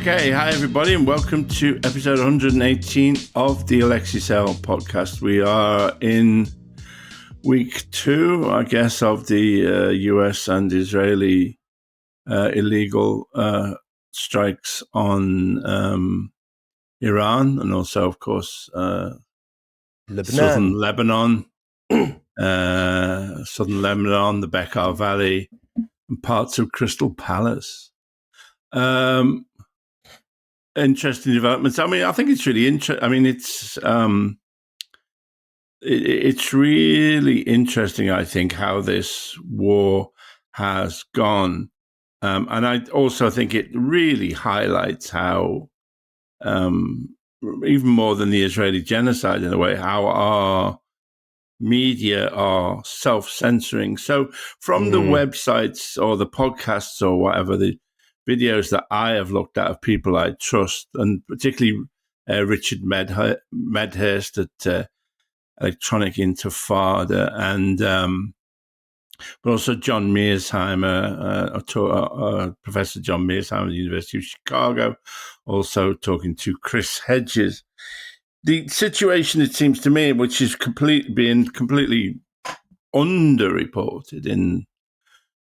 Okay, hi everybody, and welcome to episode 118 of the Alexei podcast. We are in week 2, I guess, of the US and Israeli illegal strikes on Iran, and also, of course, southern Lebanon, the Bekaa Valley, and parts of Crystal Palace. Interesting developments. I mean, I think it's really interesting. I mean, it's really interesting, I think, how this war has gone. And I also think it really highlights how, even more than the Israeli genocide in a way, how our media are self-censoring. So from the websites or the podcasts or whatever, the videos that I have looked at of people I trust, and particularly Richard Medhurst at Electronic Intifada, and but also John Mearsheimer, Professor John Mearsheimer at the University of Chicago, also talking to Chris Hedges. The situation, it seems to me, which is being completely underreported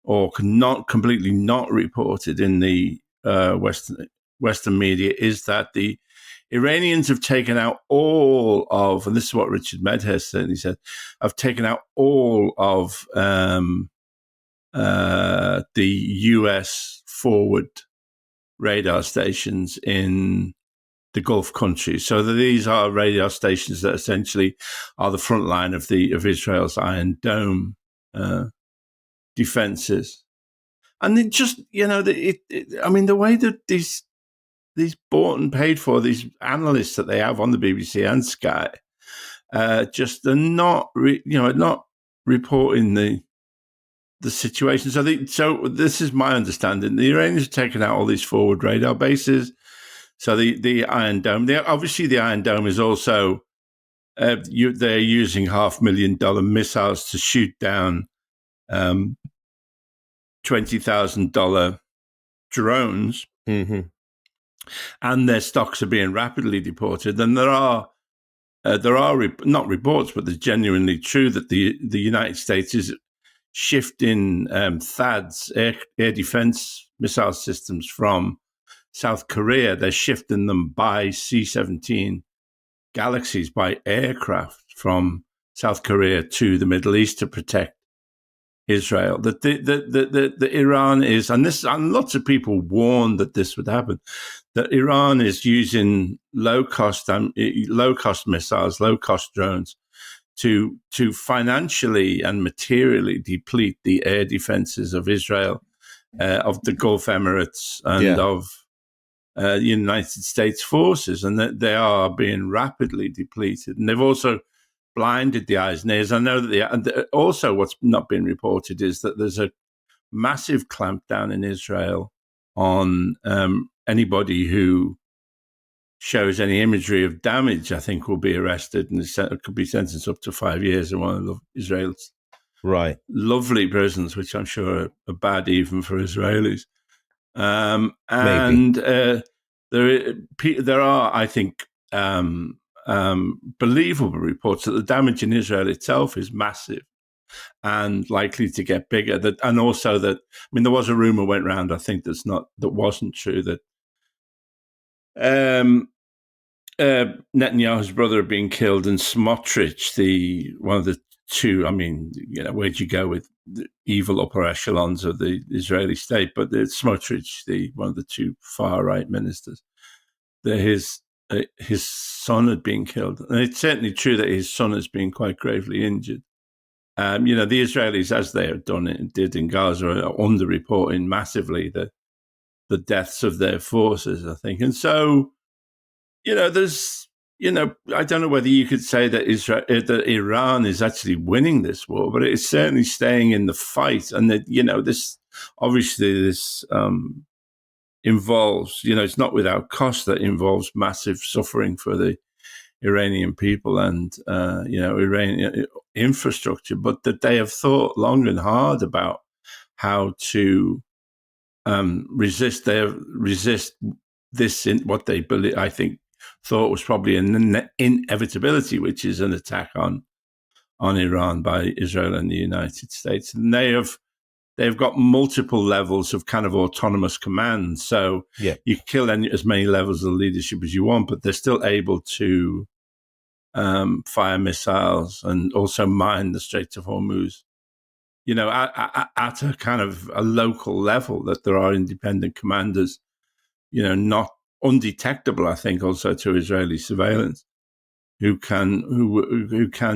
or not reported in the Western media, is that the Iranians have taken out all of, and this is what Richard Medhurst certainly said, have taken out all of the US forward radar stations in the Gulf countries. So these are radar stations that essentially are the front line of Israel's Iron Dome defenses. And it just, I mean, the way that these bought and paid for, these analysts that they have on the BBC and Sky, just are not reporting the situation. So this is my understanding. The Iranians have taken out all these forward radar bases. So the Iron Dome, obviously the Iron Dome is also, they're using $500,000 missiles to shoot down $20,000 drones, and their stocks are being rapidly deported. And there are not reports, but there's genuinely true that the United States is shifting THAADs, air defense missile systems, from South Korea. They're shifting them by C-17 Galaxies, by aircraft from South Korea to the Middle East to protect Israel. That the Iran is, and lots of people warned that this would happen, that Iran is using low cost missiles, low cost drones to financially and materially deplete the air defenses of Israel, of the Gulf Emirates, and of the United States forces, and that they are being rapidly depleted. And they've also blinded the eyes and ears. I know that also what's not been reported is that there's a massive clampdown in Israel on anybody who shows any imagery of damage. I think will be arrested and could be sentenced up to 5 years in one of Israel's lovely prisons, which I'm sure are bad even for Israelis. And there are, I think, believable reports that the damage in Israel itself is massive and likely to get bigger. And also that, I mean, there was a rumor went around, I think that wasn't true, that Netanyahu's brother being killed, and Smotrich, one of the two. I mean, where'd you go with the evil upper echelons of the Israeli state? But Smotrich, one of the two far right ministers, his son had been killed, and it's certainly true that his son has been quite gravely injured. The Israelis, as they have did in Gaza, are underreporting massively the deaths of their forces, I think. And so, there's, I don't know whether you could say that Iran is actually winning this war, but it's certainly staying in the fight. And that, this involves, it's not without cost, that involves massive suffering for the Iranian people and, Iranian infrastructure, but that they have thought long and hard about how to resist what they believe, I think, thought was probably an inevitability, which is an attack on Iran by Israel and the United States. And they've got multiple levels of kind of autonomous command. So you kill as many levels of leadership as you want, but they're still able to fire missiles and also mine the Straits of Hormuz, at a kind of a local level, that there are independent commanders, not undetectable, I think, also to Israeli surveillance, who can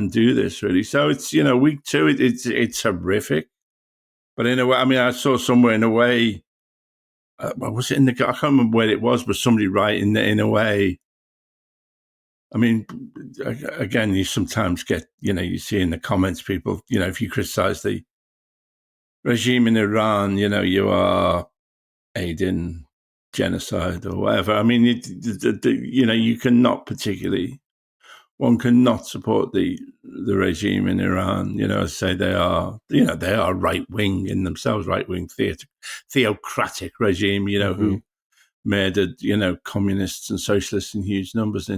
do this, really. So it's, week two, it's horrific. But in a way, I mean, I saw somewhere, in a way, was it I can't remember where it was, but somebody writing in a way, I mean, again, you sometimes get, you see in the comments people, if you criticize the regime in Iran, you are aiding genocide or whatever. I mean, you cannot particularly, one cannot support the regime in Iran. I say they are right wing in themselves, right wing theocratic regime. Who murdered communists and socialists in huge numbers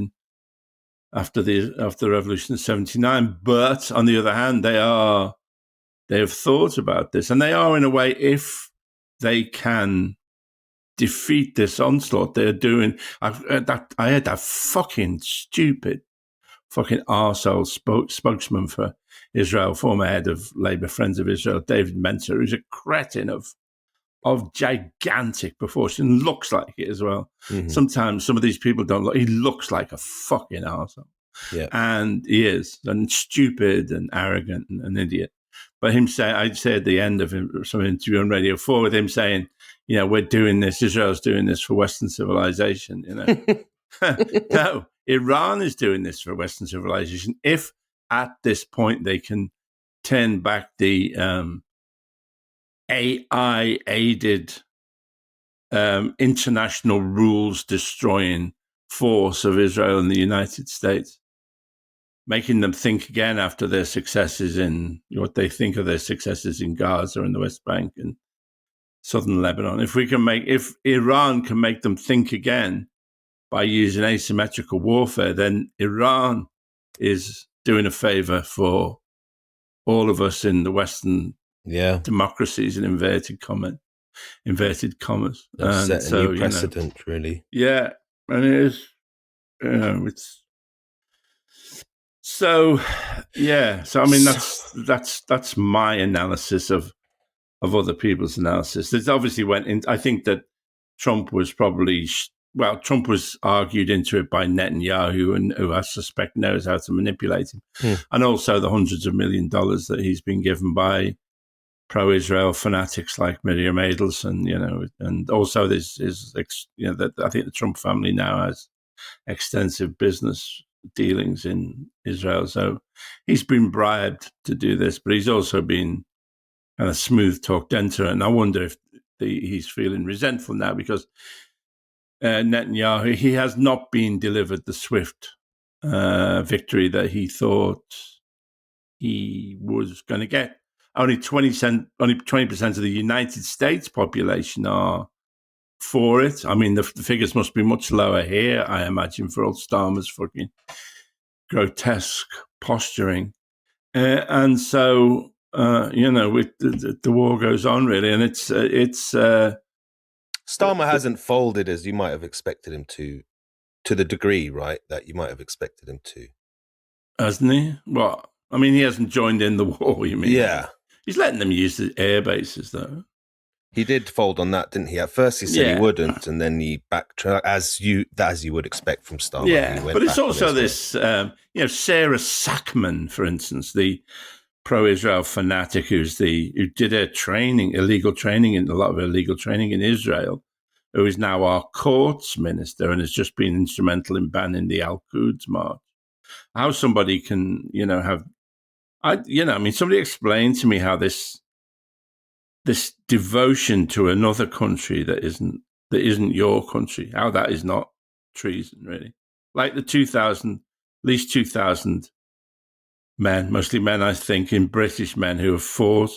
after the revolution of '79. But on the other hand, they have thought about this, and they are, in a way, if they can defeat this onslaught they're doing. I heard that fucking stupid fucking arsehole spokesman for Israel, former head of Labour Friends of Israel, David Mentor, who's a cretin of gigantic proportion, looks like it as well. Mm-hmm. Sometimes some of these people don't look, he looks like a fucking arsehole. Yeah. And he is, and stupid and arrogant and an idiot. But him saying, I'd say at the end of some interview on Radio 4 with him saying, we're doing this, Israel's doing this for Western civilization, No, Iran is doing this for Western civilization. If at this point they can turn back the AI-aided international rules-destroying force of Israel and the United States, making them think again after their successes in what they think of their successes in Gaza and the West Bank and southern Lebanon. If Iran can make them think again by using asymmetrical warfare, then Iran is doing a favor for all of us in the Western democracies in inverted commas. That's set a new precedent, really. Yeah, and it is. It's so. Yeah, so I mean, that's my analysis of other people's analysis. It obviously went in. I think that Trump was argued into it by Netanyahu, and who I suspect knows how to manipulate him, and also the hundreds of $1 million that he's been given by pro-Israel fanatics like Miriam Adelson, and also I think the Trump family now has extensive business dealings in Israel, so he's been bribed to do this, but he's also been kind of smooth talked into it, and I wonder if he's feeling resentful now because Netanyahu, he has not been delivered the swift victory that he thought he was going to get. Only 20% of the United States population are for it. I mean, the figures must be much lower here, I imagine, for old Starmer's fucking grotesque posturing. And so, the war goes on, really, and it's Starmer hasn't folded as you might have expected him to the degree, right, that you might have expected him to. Hasn't he? Well, I mean, he hasn't joined in the war, you mean? Yeah. He's letting them use the air bases, though. He did fold on that, didn't he? At first he said he wouldn't, and then he backtracked, as you would expect from Starmer. Yeah, but it's also this, Sarah Sackman, for instance, the pro-Israel fanatic who did illegal training in Israel, who is now our courts minister and has just been instrumental in banning the Al-Quds March. How somebody can, somebody explained to me how this devotion to another country that isn't your country, how that is not treason, really. Like the at least 2,000 men, mostly men, I think, in British men who have fought,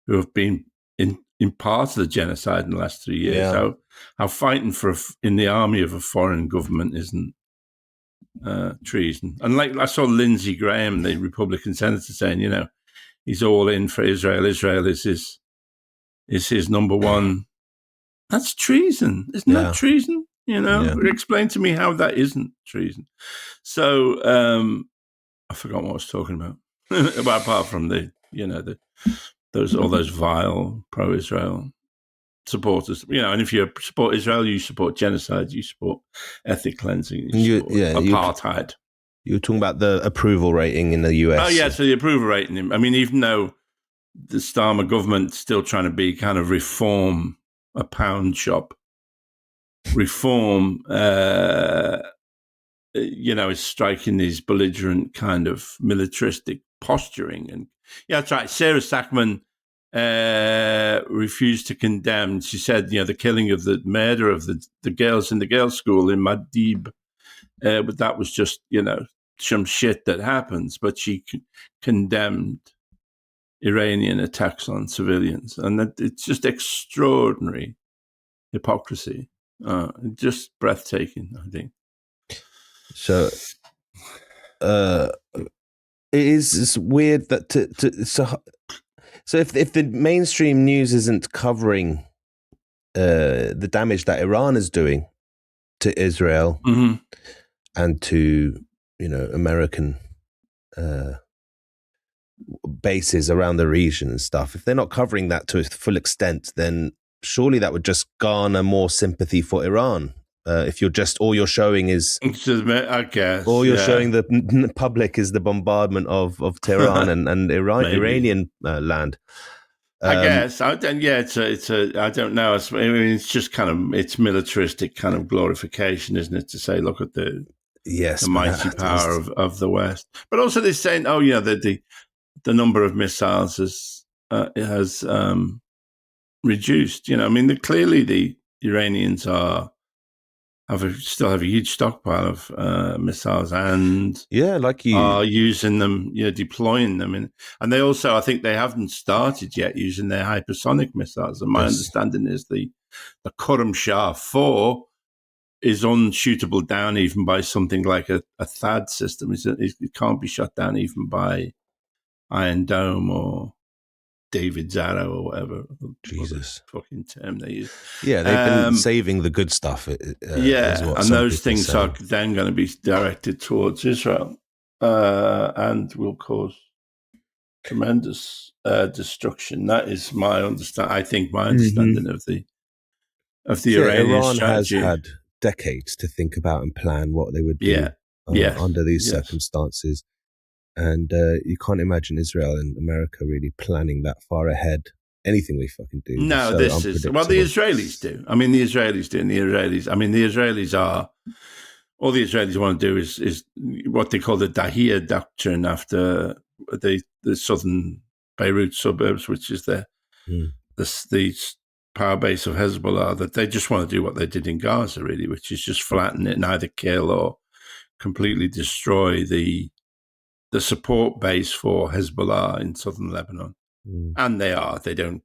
who have been in part of the genocide in the last 3 years. Yeah. How fighting in the army of a foreign government isn't treason. And like I saw Lindsey Graham, the Republican senator, saying, he's all in for Israel. Israel is his number one. That's treason. Isn't that treason? Explain to me how that isn't treason. So I forgot what I was talking about. Apart from all those vile pro-Israel supporters, and if you support Israel, you support genocide, you support ethnic cleansing, you support apartheid. You were talking about the approval rating in the US. Oh yeah, so the approval rating. I mean, even though the Starmer government's still trying to be kind of reform a pound shop, reform, is striking these belligerent kind of militaristic posturing. And yeah, that's right. Sarah Sackman refused to condemn. She said, the killing of the murder of the girls in the girls' school in Madib, but that was just, some shit that happens. But she condemned Iranian attacks on civilians, and that it's just extraordinary hypocrisy, just breathtaking, I think. So, it's weird that so if the mainstream news isn't covering the damage that Iran is doing to Israel and to American bases around the region and stuff, if they're not covering that to its full extent, then surely that would just garner more sympathy for Iran. If all you're showing is, I guess, all you're showing the public is the bombardment of Tehran and Iranian land. I guess, I don't know. It's just kind of, it's militaristic kind of glorification, isn't it? To say, look at the mighty power of the West, but also they're saying, the number of missiles has reduced. Clearly the Iranians still have a huge stockpile of missiles, and are using them, deploying them, and they also, I think, they haven't started yet using their hypersonic missiles. And my understanding is the Khurram Shah 4 is unshootable down even by something like a THAAD system. It can't be shot down even by Iron Dome or David's Arrow or whatever. Jesus, fucking term they use. Yeah, they've been saving the good stuff. And those things are then going to be directed towards Israel, and will cause tremendous destruction. That is my understanding. I think my understanding of the Iranian Iran strategy. has had decades to think about and plan what they would do under these circumstances. And you can't imagine Israel and America really planning that far ahead. Anything they fucking do. No, the Israelis do. The Israelis do. And the Israelis are, all the Israelis want to do is what they call the Dahia doctrine after the southern Beirut suburbs, which is the power base of Hezbollah, that they just want to do what they did in Gaza, really, which is just flatten it and either kill or completely destroy the support base for Hezbollah in southern Lebanon. And they don't.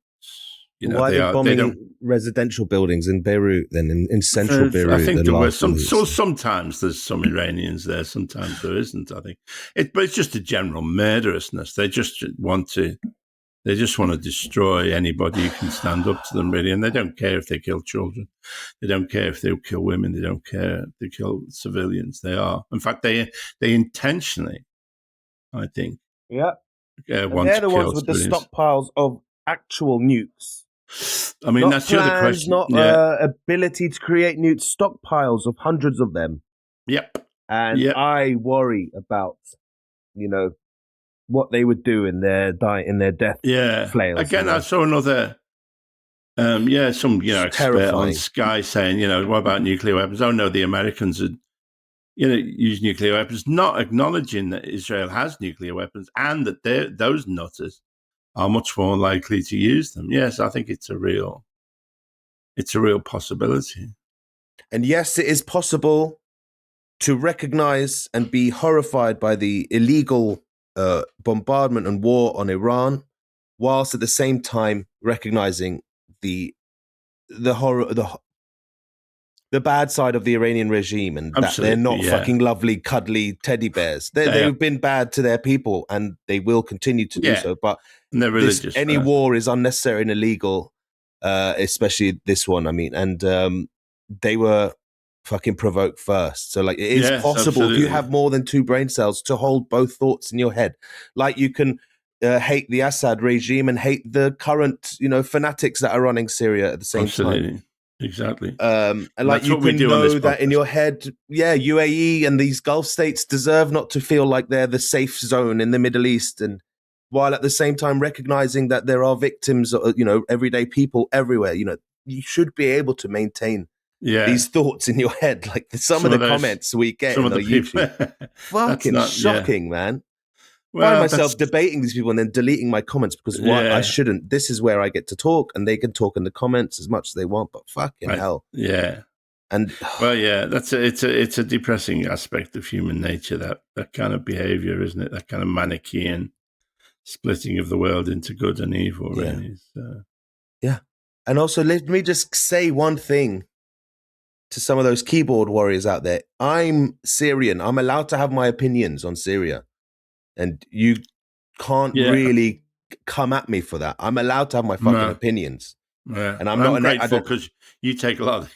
Why are they bombing residential buildings in Beirut, then in central Beirut? I think there were sometimes there's some Iranians there, sometimes there isn't. I think but it's just a general murderousness. They just want to destroy anybody who can stand up to them, really, and they don't care if they kill children. They don't care if they kill women. They don't care if they kill civilians. In fact, they intentionally, I think. Yeah. They're the ones with the stockpiles of actual nukes. That's the other question. Not ability to create nukes, stockpiles of hundreds of them. Yep. And I worry about, what they would do in their death flails. Again, I saw another, some expert on Sky saying, what about nuclear weapons? Oh no, the Americans would use nuclear weapons, not acknowledging that Israel has nuclear weapons and that those nutters are much more likely to use them. Yes, I think it's a real possibility. And yes, it is possible to recognize and be horrified by the illegal bombardment and war on Iran, whilst at the same time recognizing the horror, the bad side of the Iranian regime, and that they're not fucking lovely, cuddly teddy bears. They've been bad to their people, and they will continue to do so. But any war is unnecessary and illegal, especially this one. I mean, and they were fucking provoked first. So, like, it is possible if you have more than 2 brain cells to hold both thoughts in your head. Like, you can hate the Assad regime and hate the current, fanatics that are running Syria at the same time. Exactly. And like, you can know that in your head, UAE and these Gulf states deserve not to feel like they're the safe zone in the Middle East, and while at the same time recognizing that there are victims, everyday people everywhere. You should be able to maintain these thoughts in your head. Like some of the comments we get on YouTube, fucking shocking, man. I find myself debating these people and then deleting my comments because I shouldn't. This is where I get to talk, and they can talk in the comments as much as they want. But fucking hell, and it's a depressing aspect of human nature, that kind of behavior, isn't it? That kind of Manichaean splitting of the world into good and evil, really. And also, let me just say one thing to some of those keyboard warriors out there. I'm Syrian. I'm allowed to have my opinions on Syria. And you can't really come at me for that. I'm allowed to have my fucking opinions. Yeah. And I'm grateful because you take a lot of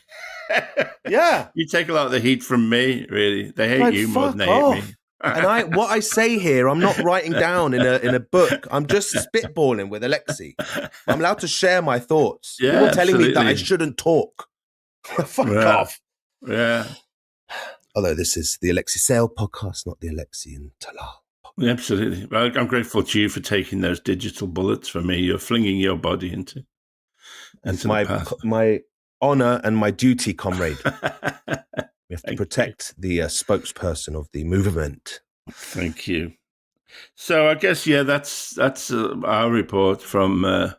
you take a lot of the heat from me, really. They hate you more than they hate me. And what I say here, I'm not writing down in a book. I'm just spitballing with Alexei. I'm allowed to share my thoughts. Yeah, people telling me that I shouldn't talk. Fuck off. Yeah. Although this is the Alexei Sayle podcast, not the Alexei and Talal. Absolutely. Well, I'm grateful to you for taking those digital bullets for me. You're flinging your body into my honor and my duty, comrade. We have to protect the spokesperson of the movement. Thank you. So I guess, that's our report from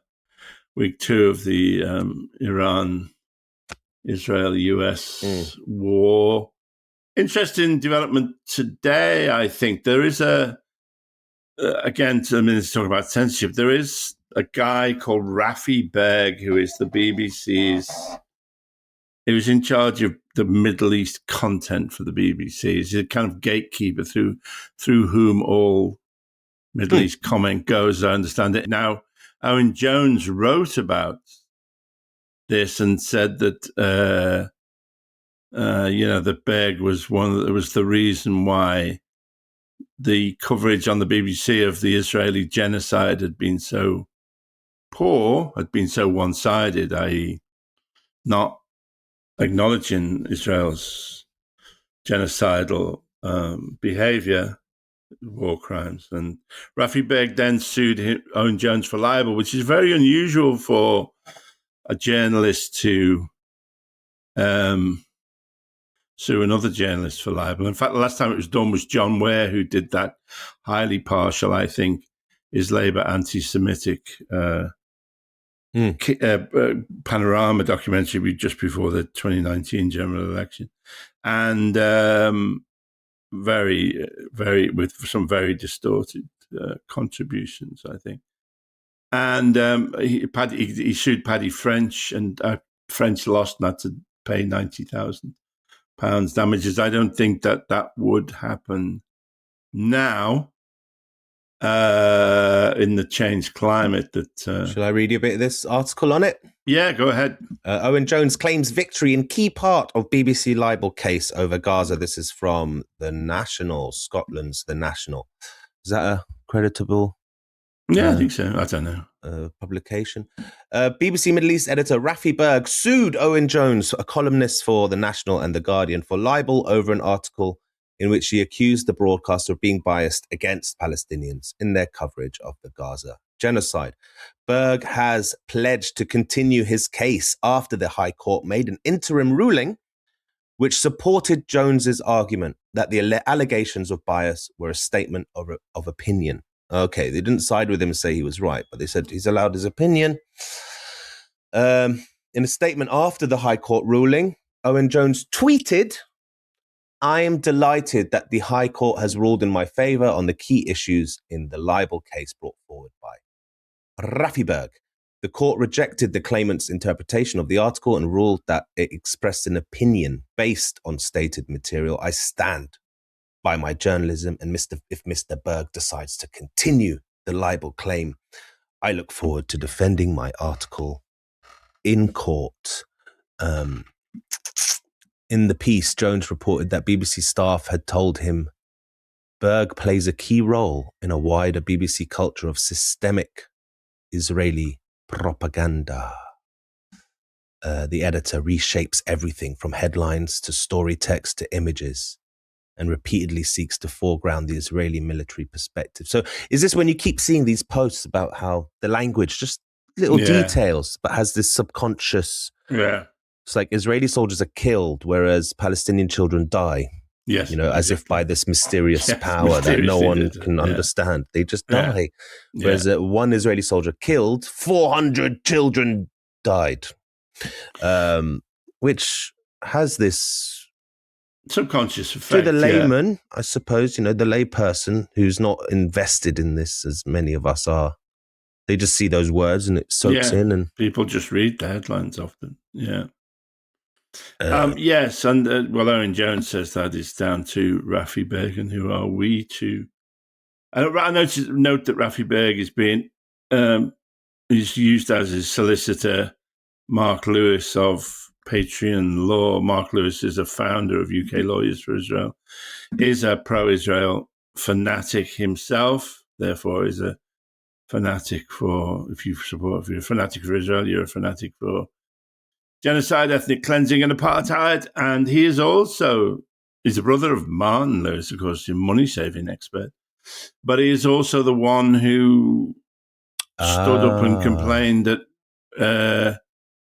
week 2 of the Iran-Israel-US war. Interesting development today, I think. There is again, to talk about censorship, there is a guy called Rafi Berg, who is the BBC's, he was in charge of the Middle East content for the BBC. He's a kind of gatekeeper through whom all Middle East comment goes, I understand it. Now, Owen Jones wrote about this and said that, that Berg was was the reason why the coverage on the BBC of the Israeli genocide had been so poor, had been so one-sided, i.e. not acknowledging Israel's genocidal behavior, war crimes. And Rafi Berg then sued Owen Jones for libel, which is very unusual for a journalist to sue another journalist for libel. In fact, the last time it was done was John Ware, who did that highly partial, I think, is Labour anti-Semitic panorama documentary just before the 2019 general election. And very, very, with some very distorted contributions, I think. And he sued Paddy French, and French lost, not to pay £90,000 damages. I don't think that would happen now in the changed climate. Shall I read you a bit of this article on it? Yeah, go ahead. Owen Jones claims victory in key part of BBC libel case over Gaza. This is from The National, Scotland's The National. Is that a creditable? Yeah, I think so. I don't know. Publication. BBC Middle East editor Rafi Berg sued Owen Jones, a columnist for The National and The Guardian, for libel over an article in which he accused the broadcaster of being biased against Palestinians in their coverage of the Gaza genocide. Berg has pledged to continue his case after the High Court made an interim ruling which supported Jones's argument that the allegations of bias were a statement of opinion. Okay, they didn't side with him and say he was right, but they said he's allowed his opinion. In a statement after the High Court ruling, Owen Jones tweeted, "I am delighted that the High Court has ruled in my favour on the key issues in the libel case brought forward by Rafi Berg. The court rejected the claimant's interpretation of the article and ruled that it expressed an opinion based on stated material. I stand by my journalism, and if Mr. Berg decides to continue the libel claim, I look forward to defending my article in court. In the piece, Jones reported that BBC staff had told him Berg plays a key role in a wider BBC culture of systemic Israeli propaganda. The editor reshapes everything from headlines to story text to images and repeatedly seeks to foreground the Israeli military perspective. So is this when you keep seeing these posts about how the language, just little details, but has this subconscious... Yeah. It's like Israeli soldiers are killed, whereas Palestinian children die. Yes. As if by this mysterious power that no one can understand. They just die. Whereas one Israeli soldier killed, 400 children died. Which has this subconscious effect. To the layman, I suppose, the layperson who's not invested in this as many of us are. They just see those words and it soaks in. And people just read the headlines often. Yeah. Yes, and Owen Jones says that is down to Rafi Berg, and who are we to... I note that Rafi Berg is being is used as his solicitor, Mark Lewis of Patreon Law. Mark Lewis is a founder of UK Lawyers for Israel, is a pro-Israel fanatic himself, therefore is a fanatic for... If you're a fanatic for Israel, you're a fanatic for genocide, ethnic cleansing, and apartheid. And he is also, he's a brother of Martin Lewis, of course, a money-saving expert. But he is also the one who stood up and complained that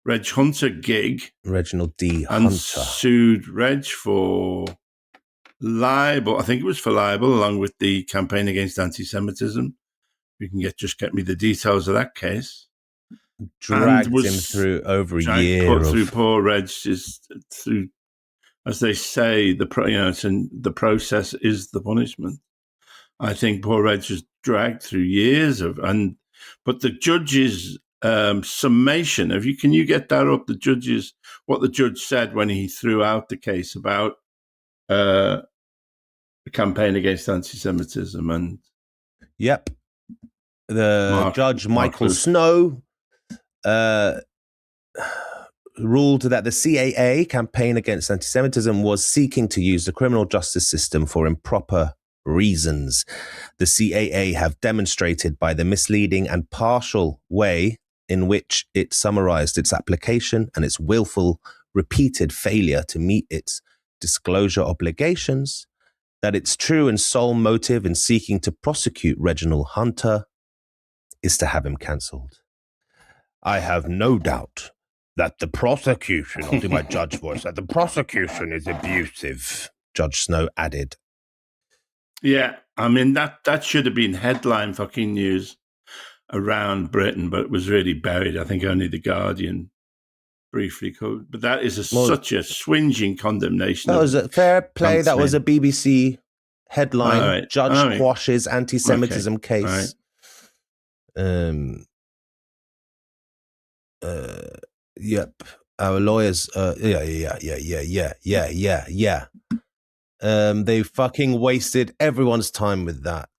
Reg Hunter gig, Reginald D. and Hunter, sued Reg for libel. I think it was for libel, along with the campaign against anti-Semitism. You can get me the details of that case. Dragged him through over a year. Put through poor Reg through, as they say, the process is the punishment. I think poor Reg was dragged through years but the judge's summation of can you get that up? What the judge said when he threw out the case about the campaign against anti-Semitism and. Yep. The judge, Michael Snow, ruled that the CAA, Campaign Against Anti-Semitism, was seeking to use the criminal justice system for improper reasons. The CAA have demonstrated by the misleading and partial way in which it summarized its application and its willful, repeated failure to meet its disclosure obligations that its true and sole motive in seeking to prosecute Reginald Hunter is to have him cancelled. I have no doubt that the prosecution, I'll do my judge voice, that the prosecution is abusive, Judge Snow added. Yeah, I mean, that should have been headline fucking news around Britain, but it was really buried. I think only The Guardian briefly covered. But that is such a swinging condemnation. That was a fair play. That was a BBC headline. Right. Judge quashes anti-Semitism case. Right. Yep. Our lawyers. Yeah. They fucking wasted everyone's time with that.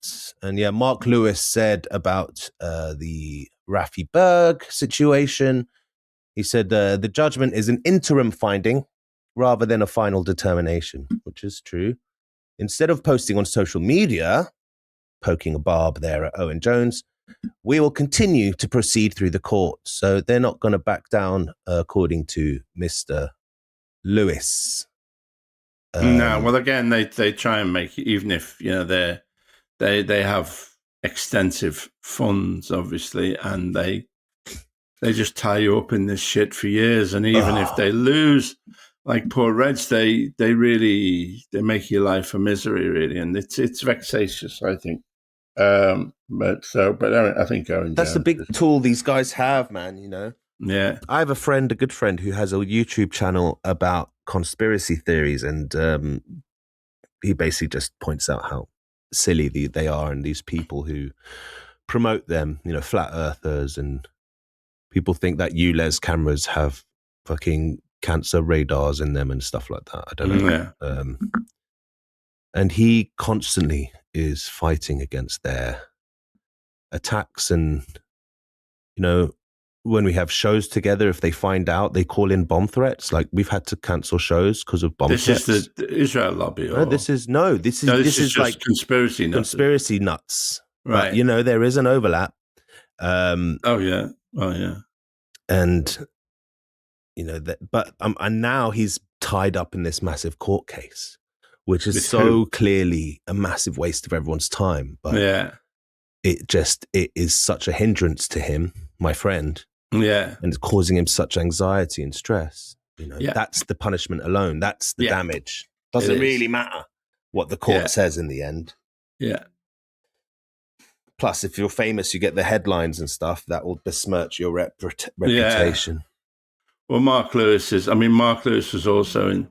And Mark Lewis said about the Rafi Berg situation. He said the judgment is an interim finding rather than a final determination, which is true. Instead of posting on social media, poking a barb there at Owen Jones, we will continue to proceed through the court. So they're not going to back down, according to Mr. Lewis. No, well, again, they try and make it, even if they have extensive funds, obviously, and they just tie you up in this shit for years. And even if they lose, like poor Reds, they make your life a misery, really, and it's vexatious, I think. But I think that's the big tool these guys have, man. Yeah, I have a good friend who has a YouTube channel about conspiracy theories, and he basically just points out how silly they are, and these people who promote them, flat earthers and People think that ULEZ cameras have fucking cancer radars in them and stuff like that. I don't know. Yeah. And he constantly is fighting against their attacks. And, you know, when we have shows together, if they find out, they call in bomb threats. Like, we've had to cancel shows because of bomb threats. This is the Israel lobby? Or? No, this is just like conspiracy nuts. Conspiracy nuts. Right. But, you know, there is an overlap. Oh, yeah. And, you know, and now he's tied up in this massive court case, which is so clearly a massive waste of everyone's time. But it is such a hindrance to him, my friend. Yeah. And it's causing him such anxiety and stress. You know, that's the punishment alone. That's the damage. Doesn't really matter what the court says in the end. Yeah. Plus, if you're famous, you get the headlines and stuff that will besmirch your reputation. Yeah. Well, Mark Lewis was also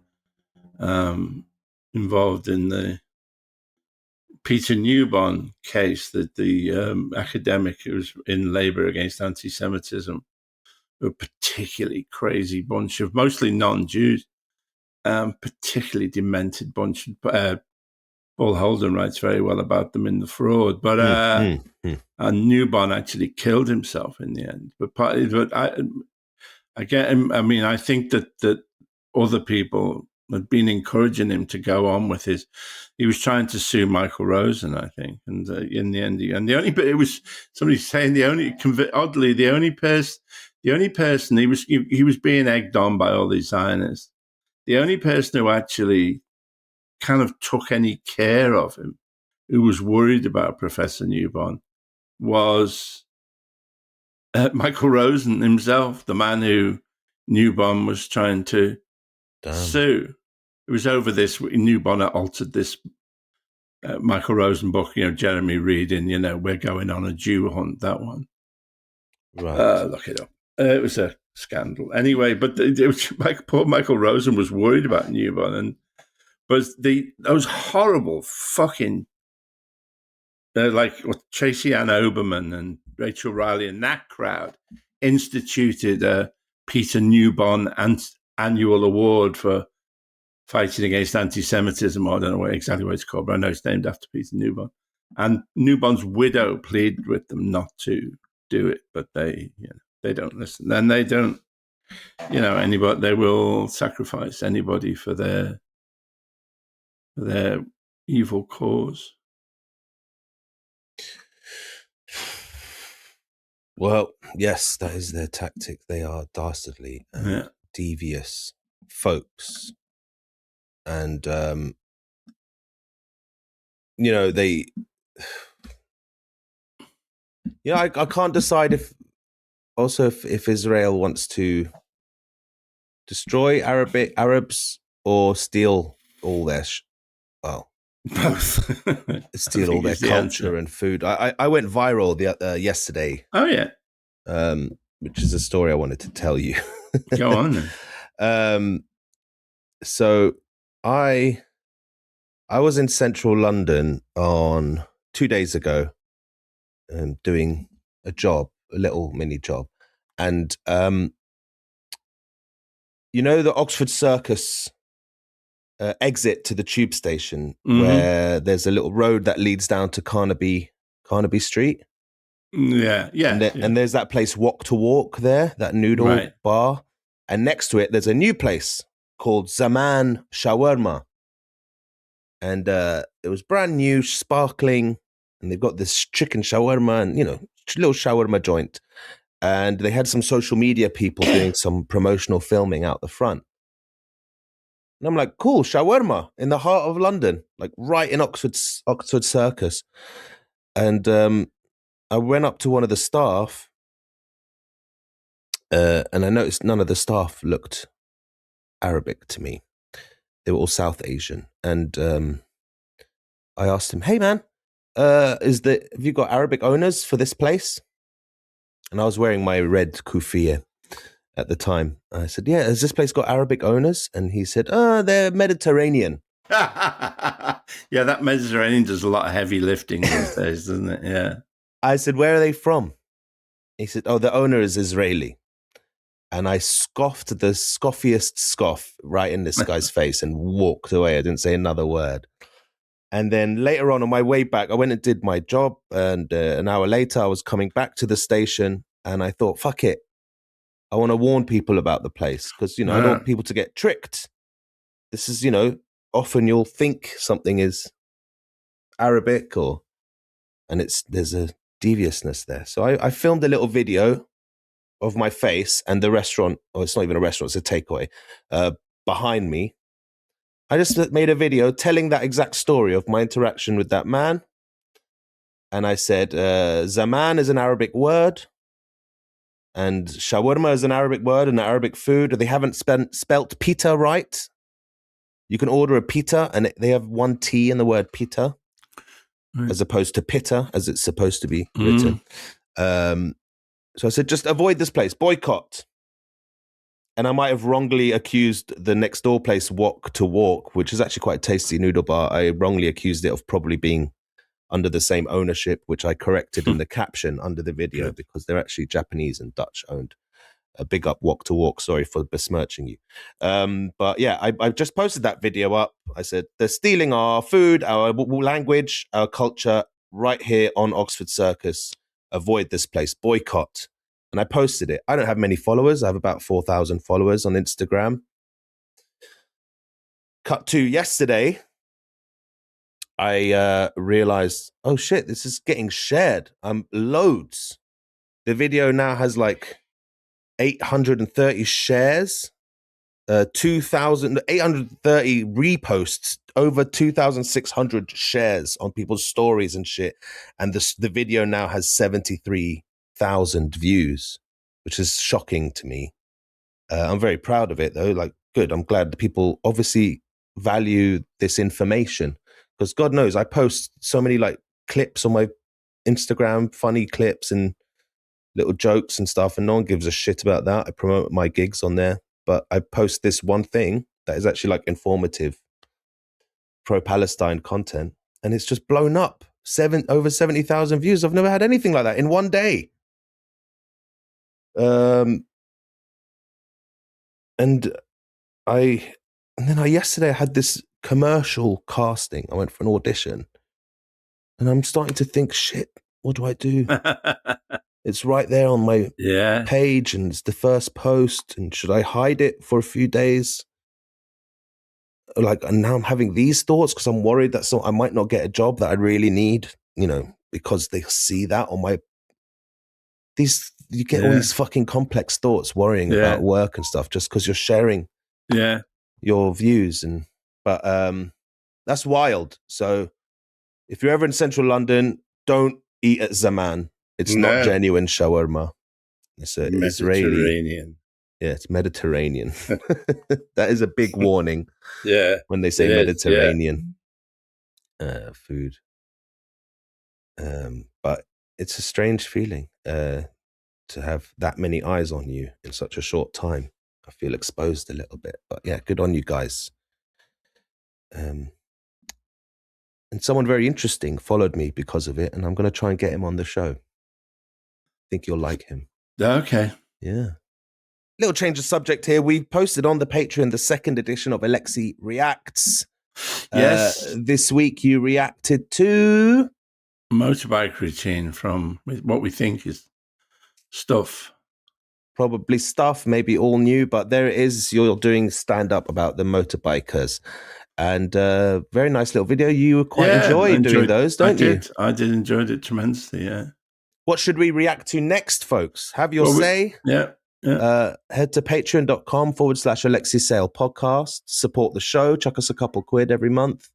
involved in the Peter Newborn case, that the academic who was in Labour against anti-Semitism, a particularly crazy bunch of mostly non-Jews, particularly demented bunch. Paul Holden writes very well about them in The Fraud, but and Newborn actually killed himself in the end. I think that other people had been encouraging him to go on with his. He was trying to sue Michael Rosen, I think, and in the end, it was somebody saying the only person he was being egged on by all these Zionists. The only person who actually kind of took any care of him, who was worried about Professor Newborn, was Michael Rosen himself, the man who Newborn was trying to sue. It was over this. Newborn altered this Michael Rosen book, Jeremy Reed in, We're Going on a Jew Hunt, that one. Right. Look it up. It was a scandal. Anyway, but poor Michael Rosen was worried about Newborn, but those horrible fucking, like Tracy Ann Oberman and Rachel Riley and that crowd instituted a Peter Newborn annual award for fighting against anti-Semitism. I don't know exactly what it's called, but I know it's named after Peter Newborn. And Newborn's widow pleaded with them not to do it, but they don't listen. And they don't, anybody. They will sacrifice anybody for their evil cause. Well, yes, that is their tactic. They are dastardly and devious folks. And, I can't decide if Israel wants to destroy Arabs or steal all their, both. Steal all their culture and food. I went viral yesterday. Oh, yeah. Which is a story I wanted to tell you. Go on then. So I was in central London on 2 days ago, doing a little mini job. And, the Oxford Circus exit to the tube station, where there's a little road that leads down to Carnaby Street. Yeah. And there's that place Walk to Walk there, that noodle bar. And next to it, there's a new place called Zaman Shawarma. And it was brand new, sparkling, and they've got this chicken shawarma and, little shawarma joint. And they had some social media people doing some promotional filming out the front. And I'm like, cool, shawarma in the heart of London, like right in Oxford Circus. And I went up to one of the staff, and I noticed none of the staff looked Arabic to me. They were all South Asian. And I asked him, hey, man, have you got Arabic owners for this place? And I was wearing my red kufiya at the time. I said, yeah, has this place got Arabic owners? And he said, they're Mediterranean. Yeah, that Mediterranean does a lot of heavy lifting these days, doesn't it? Yeah. I said, where are they from? He said, "Oh, the owner is Israeli." And I scoffed the scoffiest scoff right in this guy's face and walked away. I didn't say another word. And then later on my way back, I went and did my job. And an hour later, I was coming back to the station. And I thought, fuck it. I want to warn people about the place because, I don't want people to get tricked. This is, often you'll think something is Arabic and there's a deviousness there. So I filmed a little video of my face and the restaurant, or it's not even a restaurant, it's a takeaway, behind me. I just made a video telling that exact story of my interaction with that man. And I said, Zaman is an Arabic word. And shawarma is an Arabic word and an Arabic food. They haven't spelt pita right. You can order a pita and they have one T in the word pita, as opposed to pitta, as it's supposed to be written. So I said, just avoid this place, boycott. And I might have wrongly accused the next door place, Wok to Walk, which is actually quite a tasty noodle bar. I wrongly accused it of probably being under the same ownership, which I corrected in the caption under the video because they're actually Japanese and Dutch owned. A big up Wok to Walk. Sorry for besmirching you. But yeah, I just posted that video up. I said, they're stealing our food, our language, our culture right here on Oxford Circus. Avoid this place, boycott. And I posted it. I don't have many followers. I have about 4,000 followers on Instagram. Cut to yesterday, I realized, oh shit, this is getting shared. Loads. The video now has like 830 shares, 830 reposts, over 2,600 shares on people's stories and shit. And the video now has 73,000 views, which is shocking to me. I'm very proud of it though. Like, good. I'm glad the people obviously value this information because God knows I post so many like clips on my Instagram, funny clips and little jokes and stuff, and no one gives a shit about that. I promote my gigs on there, but I post this one thing that is actually like informative, pro-Palestine content, and it's just blown up. Over 70,000 views. I've never had anything like that in one day. Yesterday I had this commercial casting. I went for an audition, and I'm starting to think, shit, what do I do? It's right there on my page, and it's the first post. And should I hide it for a few days? And now I'm having these thoughts because I'm worried that I might not get a job that I really need, because they see that on my. You get all these fucking complex thoughts worrying about work and stuff just because you're sharing your views. But that's wild. So if you're ever in central London, don't eat at Zaman. It's not genuine shawarma. It's Israeli. Yeah, it's Mediterranean. That is a big warning. When they say Mediterranean food. But it's a strange feeling to have that many eyes on you in such a short time. I feel exposed a little bit. But yeah, good on you guys. And someone very interesting followed me because of it, and I'm going to try and get him on the show. I think you'll like him. Okay. Yeah. Little change of subject here. We posted on the Patreon the second edition of Alexei Reacts. Yes. This week you reacted to motorbike routine from what we think is stuff. Probably stuff, maybe all new, but there it is. You're doing stand-up about the motorbikers. And very nice little video. You quite enjoy doing those, don't you? I did enjoy it tremendously, yeah. What should we react to next, folks? Have your say. Head to patreon.com/alexeisaylepodcast. Support the show. Chuck us a couple quid every month.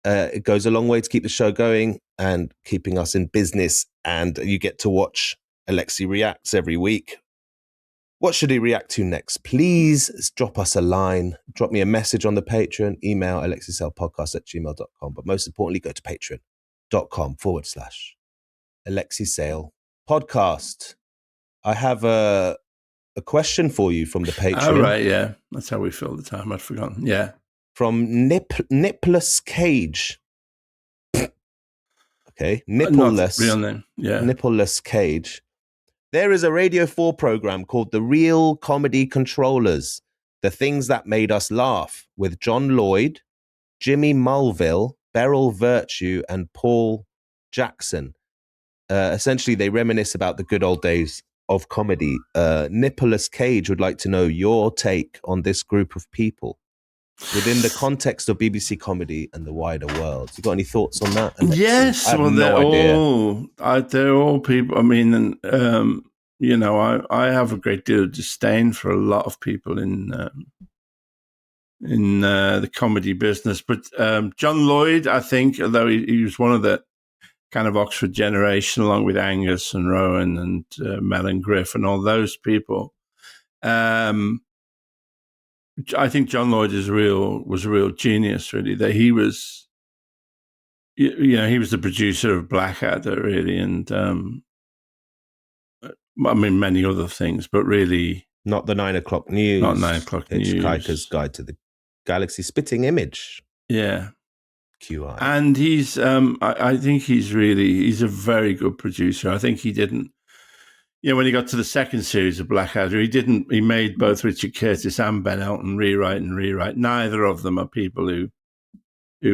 It goes a long way to keep the show going and keeping us in business. And you get to watch Alexei Reacts every week. What should he react to next? Please drop us a line. Drop me a message on the Patreon. Email alexeisaylepodcast@gmail.com. But most importantly, go to patreon.com/AlexeiSaylepodcast. I have a question for you from the Patreon. Oh, right, yeah. That's how we fill the time. I'd forgotten. Yeah. From Nipless Cage. Okay. Nippleless. Not real name. Yeah. Nippleless Cage. There is a Radio 4 program called The Real Comedy Controllers, The Things That Made Us Laugh, with John Lloyd, Jimmy Mulville, Beryl Virtue, and Paul Jackson. Essentially, they reminisce about the good old days of comedy. Nicholas Cage would like to know your take on this group of people within the context of BBC comedy and the wider world. You got any thoughts on that, Alexei? Yes, well, they're all people. I mean, I have a great deal of disdain for a lot of people in the comedy business, but John Lloyd, I think, although he was one of the kind of Oxford generation, along with Angus and Rowan and Mel and Griff and all those people. I think John Lloyd was a real genius, really. That he was, he was the producer of Blackadder, really, and I mean many other things, but really not the 9 o'clock news. Not 9 o'clock news. Hitchhiker's Guide to the Galaxy, Spitting Image. Yeah. QI. And he's, I think he's a very good producer. I think he didn't. When he got to the second series of Blackadder, he made both Richard Curtis and Ben Elton rewrite. Neither of them are people who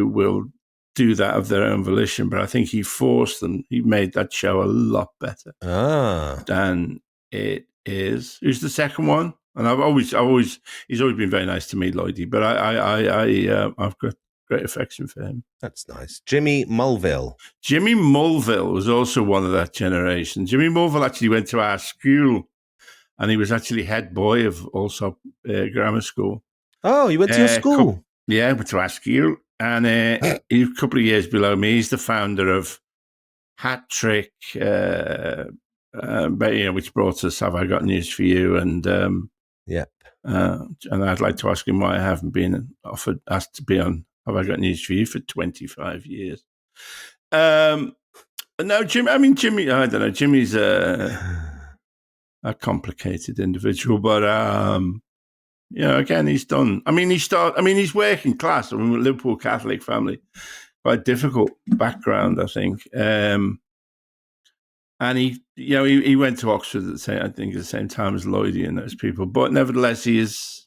will do that of their own volition, but I think he forced them. He made that show a lot better than it is. Who's the second one? And he's always been very nice to me, Lloydie, but I've got great affection for him. That's nice. Jimmy Mulville. Jimmy Mulville was also one of that generation. Jimmy Mulville actually went to our school, and he was actually head boy of Allsop Grammar School. Oh, you went to your school? Yeah, I went to our school, and he's a couple of years below me. He's the founder of Hat Trick, which brought us Have I Got News for You, and and I'd like to ask him why I haven't been asked to be on Have I Got News for You for 25 years. No, Jimmy, I don't know. Jimmy's a complicated individual, but, again, he's done. He's working class. Liverpool Catholic family, quite difficult background, I think. And he went to Oxford at the same time as Lloydie and those people. But nevertheless, he's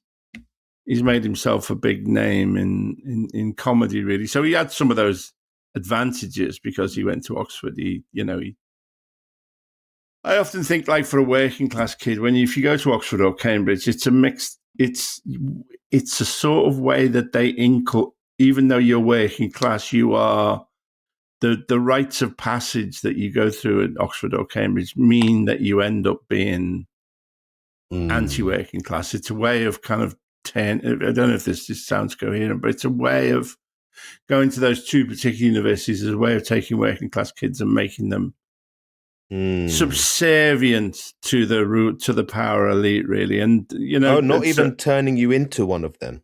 made himself a big name in comedy, really. So he had some of those advantages because he went to Oxford. I often think, like, for a working class kid, if you go to Oxford or Cambridge, it's a mixed. It's a sort of way that they even though you're working class, you are. The rites of passage that you go through at Oxford or Cambridge mean that you end up being anti-working class. It's a way of kind of I don't know if this just sounds coherent, but it's a way of going to those two particular universities as a way of taking working class kids and making them subservient to the power elite, really. And not even turning you into one of them.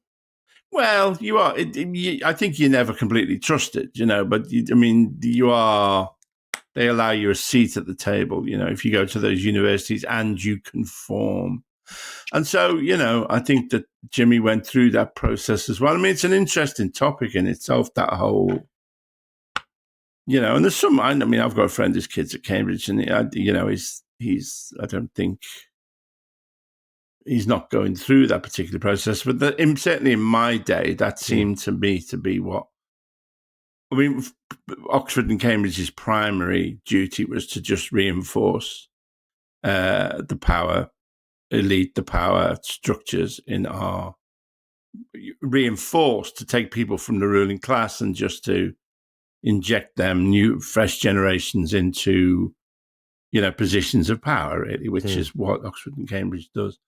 Well, you are. I think you're never completely trusted, but you are. They allow you a seat at the table, if you go to those universities and you conform. And so, I think that Jimmy went through that process as well. It's an interesting topic in itself, that whole, and there's some, I've got a friend whose kid's at Cambridge, and, he's I don't think, he's not going through that particular process, but certainly in my day, that seemed to me to be what. Oxford and Cambridge's primary duty was to just reinforce the power elite, the power structures reinforced to take people from the ruling class and just to inject them new, fresh generations into, positions of power, really, which is what Oxford and Cambridge does.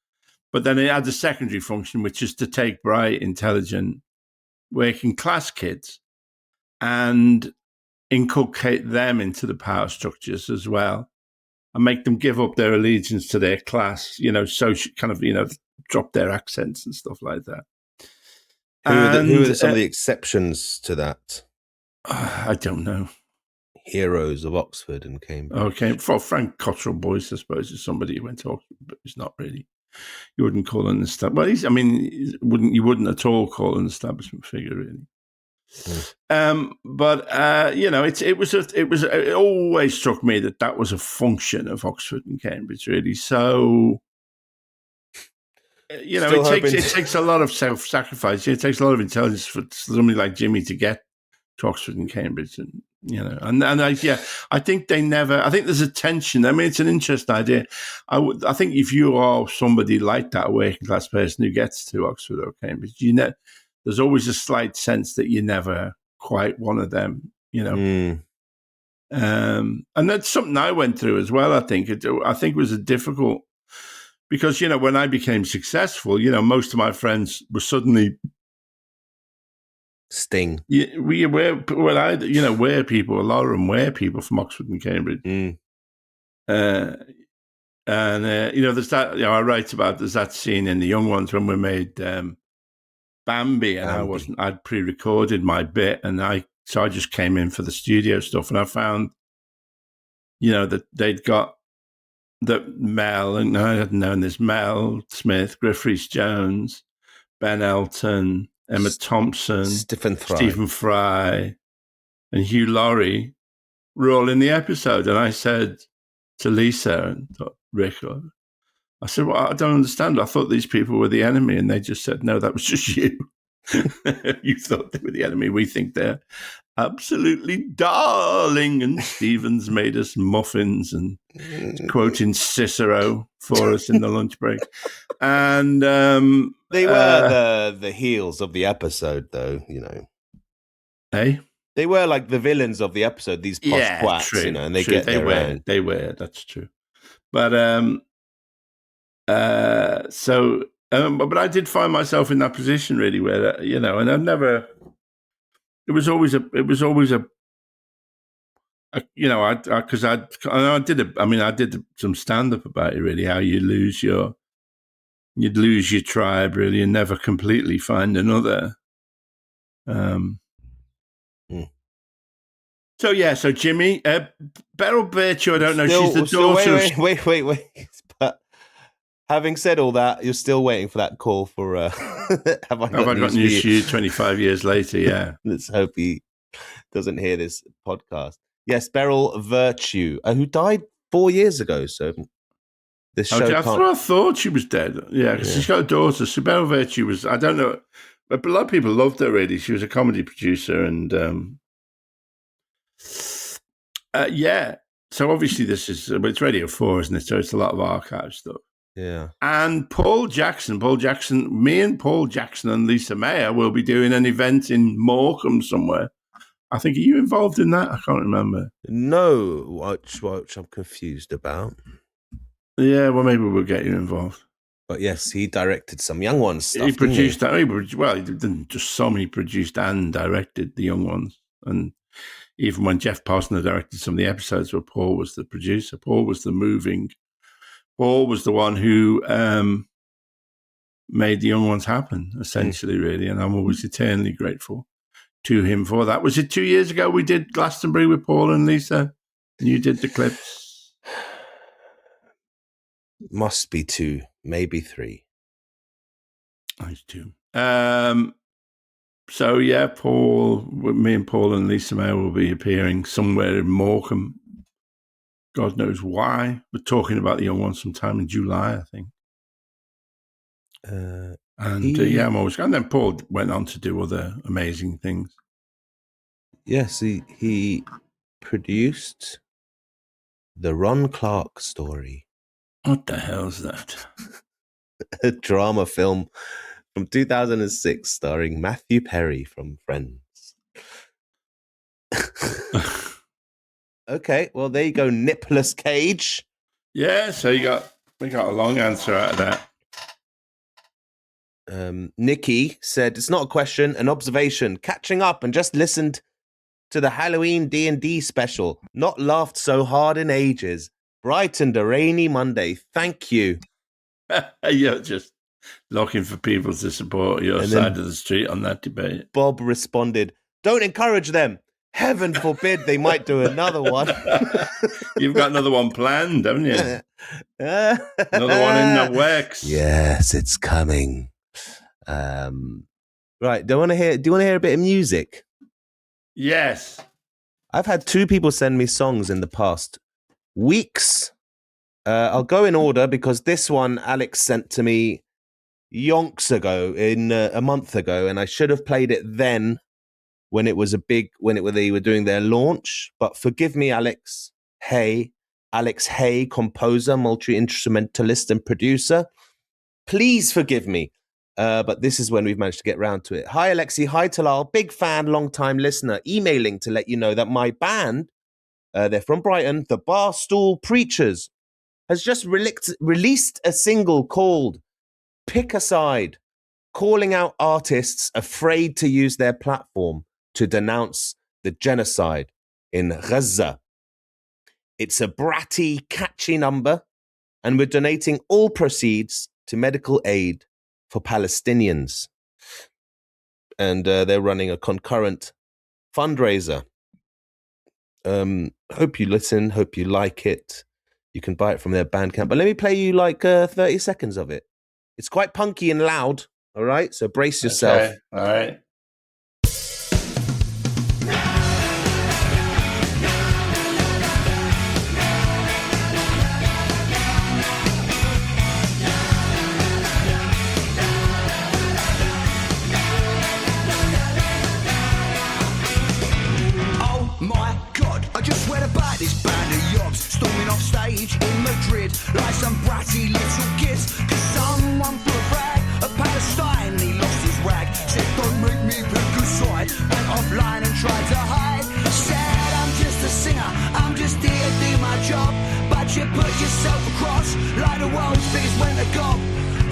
But then it had a secondary function, which is to take bright, intelligent, working class kids and inculcate them into the power structures as well, and make them give up their allegiance to their class, drop their accents and stuff like that. Who are some of the exceptions to that? I don't know. Heroes of Oxford and Cambridge. Okay, for Frank Cottrell Boyce, I suppose, is somebody who went to Oxford, but he's not really. You wouldn't call an establishment. Well, you wouldn't at all call an establishment figure, really. But it always struck me that was a function of Oxford and Cambridge, really. So, it takes a lot of self-sacrifice. It takes a lot of intelligence for somebody like Jimmy to get to Oxford and Cambridge, and I think they never. I think there's a tension. I mean, it's an interesting idea. I think if you are somebody like that, a working class person who gets to Oxford or Cambridge, there's always a slight sense that you're never quite one of them, and that's something I went through as well. I think it was a difficult, because when I became successful, most of my friends were suddenly Sting. Yeah, we're people. A lot of them were people from Oxford and Cambridge, there's that. I write about there's that scene in The Young Ones when we made Bambi, and I'd pre-recorded my bit, and I just came in for the studio stuff, and I found, that they'd got that Mel, and I hadn't known this, Mel Smith, Griff Rhys-Jones, Ben Elton, Emma Thompson, Stephen Fry, and Hugh Laurie were all in the episode. And I said to Lisa and Rick, I said, well, I don't understand. I thought these people were the enemy. And they just said, no, that was just you. You thought they were the enemy. We think they're absolutely darling. And Stephen's made us muffins and quoting Cicero for us in the lunch break. And they were the heels of the episode, though, Hey? They were like the villains of the episode, these posh quacks, true, and they true. get their own. They were, that's true. But but I did find myself in that position, really, where, and I've never, it was always a because I did some stand-up about it, really, how you'd lose your tribe, really, and never completely find another. So Jimmy, Beryl Virtue, I don't know, she's the daughter. Wait. But having said all that, you're still waiting for that call for have I got news for you 25 years later, yeah. Let's hope he doesn't hear this podcast. Yes, Beryl Virtue, who died 4 years ago. So this show I thought she was dead. Yeah, because she's got a daughter. So Beryl Virtue was, I don't know, but a lot of people loved her, really. She was a comedy producer, and so obviously this is, it's Radio 4, isn't it? So it's a lot of archive stuff. Yeah. And Paul Jackson, me and Paul Jackson and Lisa Mayer will be doing an event in Morecambe somewhere. I think, are you involved in that? I can't remember. No, which I'm confused about. Yeah, well, maybe we'll get you involved. But yes, he directed some Young Ones stuff. He produced that. Well, he didn't just some. He produced and directed the Young Ones. And even when Jeff Posner directed some of the episodes where Paul was the producer, Paul was the one who made the Young Ones happen, essentially, really. And I'm always eternally grateful to him for that. Was it 2 years ago we did Glastonbury with Paul and Lisa? And you did the clips? Must be 2, maybe 3. It's 2. So, yeah, me and Paul and Lisa May will be appearing somewhere in Morecambe. God knows why. We're talking about the Young Ones sometime in July, I think. I'm always. And then Paul went on to do other amazing things. Yes, he produced the Ron Clark Story. What the hell's that? A drama film from 2006 starring Matthew Perry from Friends. Okay, well, there you go, Nicholas Cage. Yeah, so we got a long answer out of that. Nikki said, it's not a question, an observation. Catching up and just listened to the Halloween D&D special. Not laughed so hard in ages. Brightened a rainy Monday. Thank you. You're just looking for people to support your side of the street on that debate. Bob responded, don't encourage them. Heaven forbid they might do another one. You've got another one planned, haven't you? Another one in the works. Yes, it's coming. Right. Do you want to hear a bit of music? Yes. I've had 2 people send me songs in the past weeks. I'll go in order because this one Alex sent to me yonks ago, a month ago, and I should have played it then when it was they were doing their launch. But forgive me, Alex. Alex Hay, composer, multi-instrumentalist, and producer. Please forgive me. But this is when we've managed to get round to it. Hi, Alexei. Hi, Talal. Big fan, long-time listener. Emailing to let you know that my band, they're from Brighton, the Barstool Preachers, has just released a single called Pick a Side, calling out artists afraid to use their platform to denounce the genocide in Gaza. It's a bratty, catchy number, and we're donating all proceeds to medical aid for Palestinians. And they're running a concurrent fundraiser. Hope you listen, hope you like it. You can buy it from their Bandcamp. But let me play you like 30 seconds of it. It's quite punky and loud, all right? So brace yourself. Okay. All right. This band of yobs storming off stage in Madrid like some bratty little kids. Cause someone threw a flag of Palestine, he lost his rag. Said don't make me pick a side. Went offline and tried to hide. Said I'm just a singer, I'm just here to do my job. But you put yourself across like the world's biggest winter gob.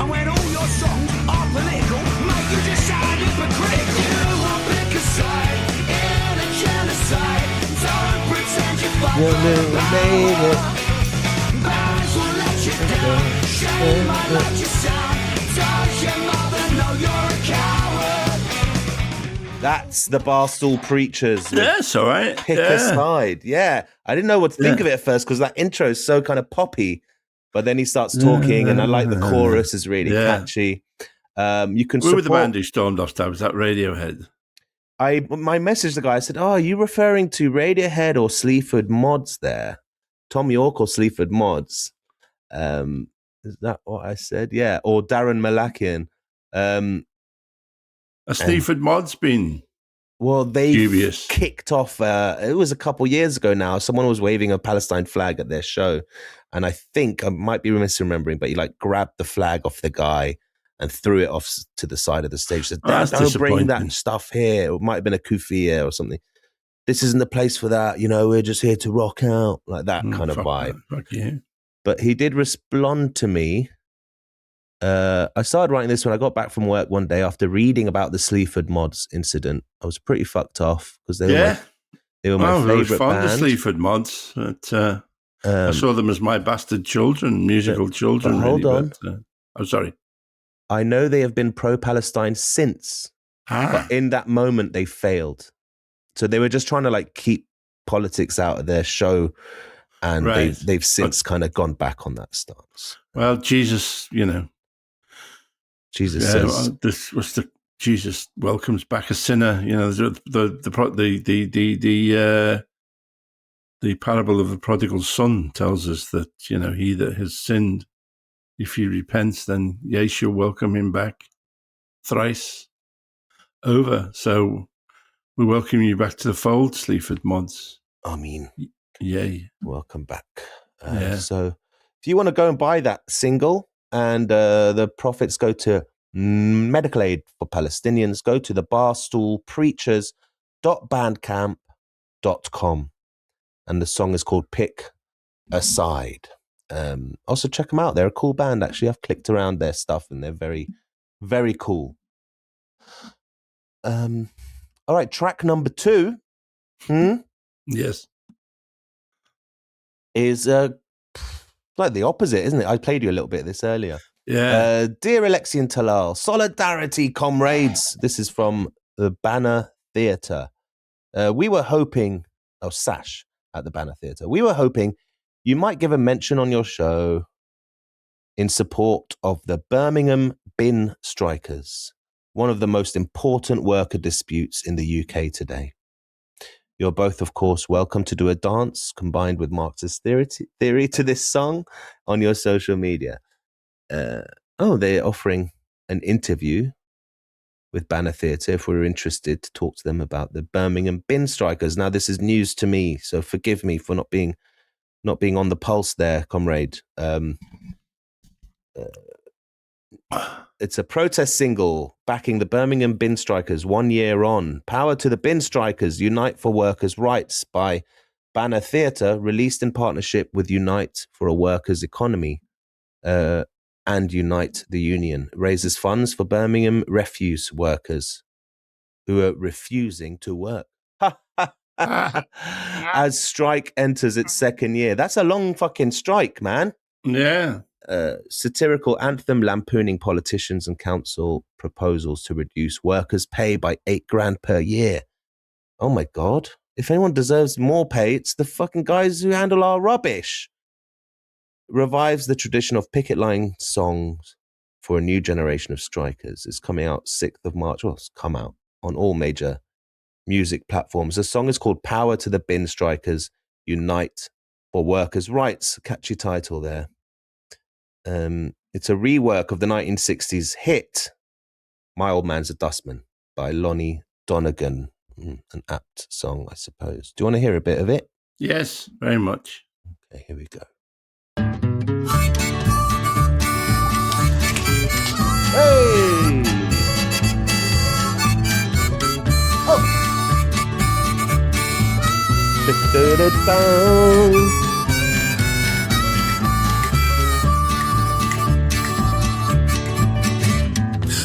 And when all your songs are political, make you just sound hypocritical. You won't pick a side in a genocide. Don't pretend you're You'll never made it. Barons will let you down. Shame might let you sound. Does your mother know you're a coward? That's the Barstool Preachers. Yeah, it's all right. Pick a side. Yeah. I didn't know what to think of it at first because that intro is so kind of poppy. But then he starts talking, and I like the chorus is really catchy. You can Who were the band who stormed off stage? Was that Radiohead? My messaged the guy. I said, "Oh, are you referring to Radiohead or Sleaford Mods there? Tom York or Sleaford Mods? Is that what I said? Yeah, or Darren Malakian. A Sleaford Mods been they dubious. Kicked off. It was a couple years ago now. Someone was waving a Palestine flag at their show, and I think I might be misremembering, but he like grabbed the flag off the guy and threw it off to the side of the stage. Said, don't bring that stuff here. It might have been a kufiya or something. This isn't the place for that. You know, we're just here to rock out. Like that kind of vibe. Fuck yeah. But he did respond to me. I started writing this when I got back from work one day after reading about the Sleaford Mods incident. I was pretty fucked off because they were my favourite band. I was fond of Sleaford Mods. But, I saw them as my bastard children, musical children. But hold on. I'm sorry. I know they have been pro-Palestine since, but in that moment they failed. So they were just trying to like keep politics out of their show, and they've since kind of gone back on that stance. Well, Jesus, Jesus says this was Jesus welcomes back a sinner. The parable of the prodigal son tells us that he that has sinned, if he repents, then shall welcome him back thrice over. So we welcome you back to the fold, Sleaford Mods. I mean, yay. Welcome back. So if you want to go and buy that single and the profits go to medical aid for Palestinians, go to the barstoolpreachers.bandcamp.com. And the song is called Pick a Side. Also check them out. They're a cool band. Actually, I've clicked around their stuff and they're very, very cool. All right, track number 2. Yes. Is like the opposite, isn't it? I played you a little bit of this earlier. Yeah. Dear Alexei and Talal, solidarity, comrades. This is from the Banner Theatre. We were hoping, Sash at the Banner Theatre. We were hoping you might give a mention on your show in support of the Birmingham bin strikers, one of the most important worker disputes in the UK today. You're both, of course, welcome to do a dance combined with Marxist theory to this song on your social media. They're offering an interview with Banner Theatre if we're interested to talk to them about the Birmingham bin strikers. Now, this is news to me, so forgive me for not being on the pulse there, comrade. It's a protest single backing the Birmingham bin strikers 1 year on. Power to the bin strikers, Unite for Workers' Rights by Banner Theatre, released in partnership with Unite for a Workers' Economy and Unite the Union. Raises funds for Birmingham refuse workers who are refusing to work. As strike enters its second year. That's a long fucking strike, man. Yeah. Satirical anthem lampooning politicians and council proposals to reduce workers' pay by $8,000 per year. Oh my God. If anyone deserves more pay, it's the fucking guys who handle our rubbish. Revives the tradition of picket line songs for a new generation of strikers. It's coming out 6th of March. Well, it's come out on all major music platforms. The song is called Power to the Bin Strikers, Unite for Workers' Rights. Catchy title there. It's a rework of the 1960s hit My Old Man's a Dustman by Lonnie Donegan. An apt song, I suppose. Do you want to hear a bit of it? Yes, very much. Okay, here we go. Hey! Oh! Da-da-da-da.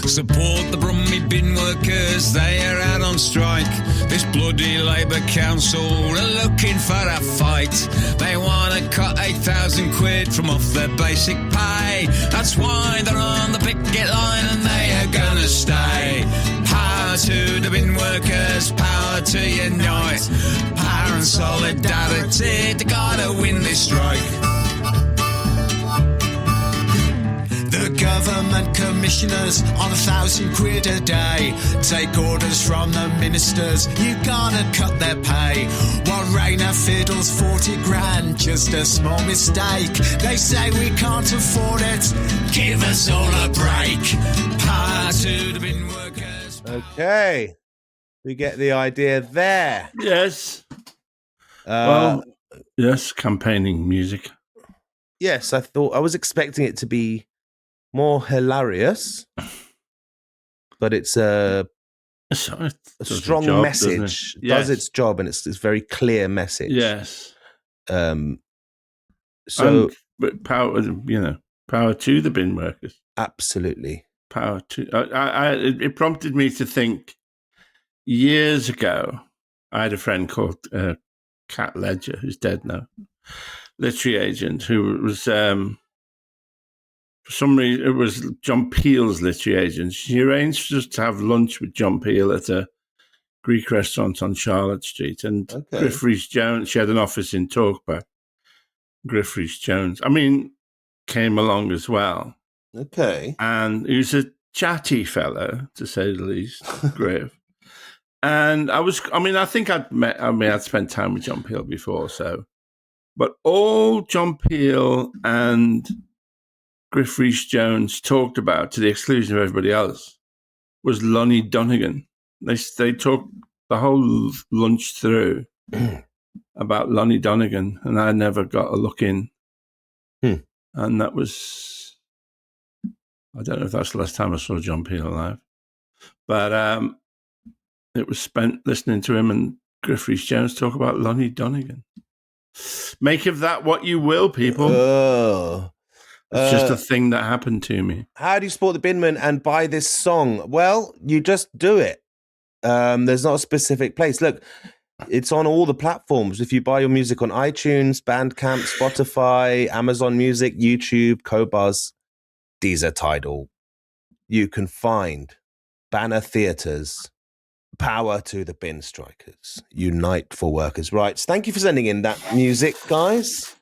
Support the Brummie bin workers, they are out on strike. This bloody Labour Council are looking for a fight. They want to cut 8,000 quid from off their basic pay. That's why they're on the picket line and they are gonna stay. Power to the bin workers, power to unite. Power and solidarity, they gotta win this strike. The government commissioners on 1,000 quid a day take orders from the ministers, you gotta cut their pay. While Rayner fiddles 40 grand, just a small mistake. They say we can't afford it, give us all a break. Power to the bin workers. Okay, we get the idea there. Yes. Yes, campaigning music. Yes, I was expecting it to be more hilarious, but it's a strong message. It does its job, and it's a very clear message. Yes. But power to the bin workers. Absolutely. Power to. It prompted me to think. Years ago, I had a friend called Cat Ledger, who's dead now, literary agent, who was. For some reason, it was John Peel's literary agent. She arranged for us to have lunch with John Peel at a Greek restaurant on Charlotte Street. And Griff Rhys-Jones, she had an office in Talkback. Griff Rhys-Jones, came along as well. Okay. And he was a chatty fellow, to say the least, Griff. And I'd spent time with John Peel before, so. But all John Peel and Griff Rhys-Jones talked about, to the exclusion of everybody else, was Lonnie Donegan. They talked the whole lunch through about Lonnie Donegan, and I never got a look in. And that was, I don't know if that's the last time I saw John Peel live, but it was spent listening to him and Griff Rhys-Jones talk about Lonnie Donegan. Make of that what you will, people. It's just a thing that happened to me. How do you support the Binman and buy this song? Well, you just do it. There's not a specific place. Look, it's on all the platforms. If you buy your music on iTunes, Bandcamp, Spotify, Amazon Music, YouTube, Qobuz, Deezer, Tidal, you can find Banner Theatre's Power to the Bin Strikers, Unite for Workers' Rights. Thank you for sending in that music, guys.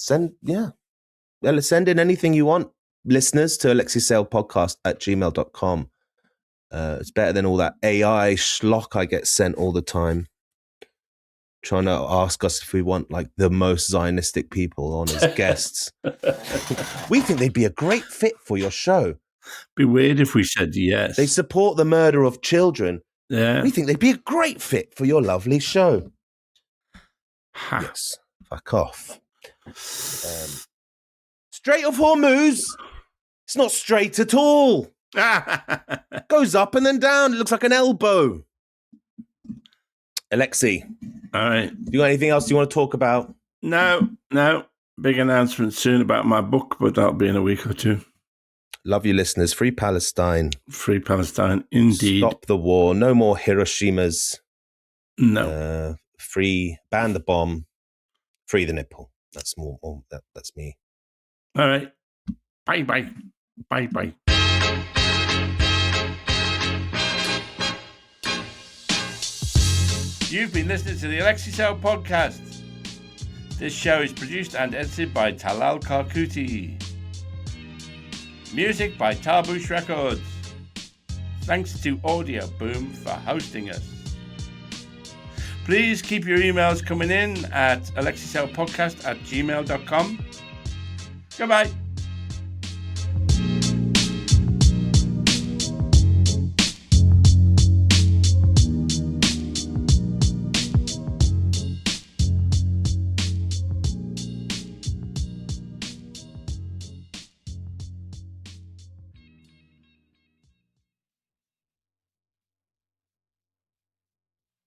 Send in anything you want, listeners, to alexeisaylepodcast@gmail.com. It's better than all that AI schlock I get sent all the time, trying to ask us if we want like the most Zionistic people on as guests. We think they'd be a great fit for your show. Be weird if we said yes. They support the murder of children. Yeah. We think they'd be a great fit for your lovely show. Ha. Yes. Fuck off. Strait of Hormuz. It's not straight at all. Goes up and then down. It looks like an elbow. Alexei. All right. You got anything else you want to talk about? No. Big announcement soon about my book, but that'll be in a week or two. Love you, listeners. Free Palestine. Free Palestine, indeed. Stop the war. No more Hiroshimas. No. Ban the bomb. Free the nipple. That's more. That's me. All right. Bye. You've been listening to the Alexei Podcast. This show is produced and edited by Talal Karkouti. Music by Tarbush Records. Thanks to Audio Boom for hosting us. Please keep your emails coming in at alexeisaylepodcast@gmail.com. Goodbye.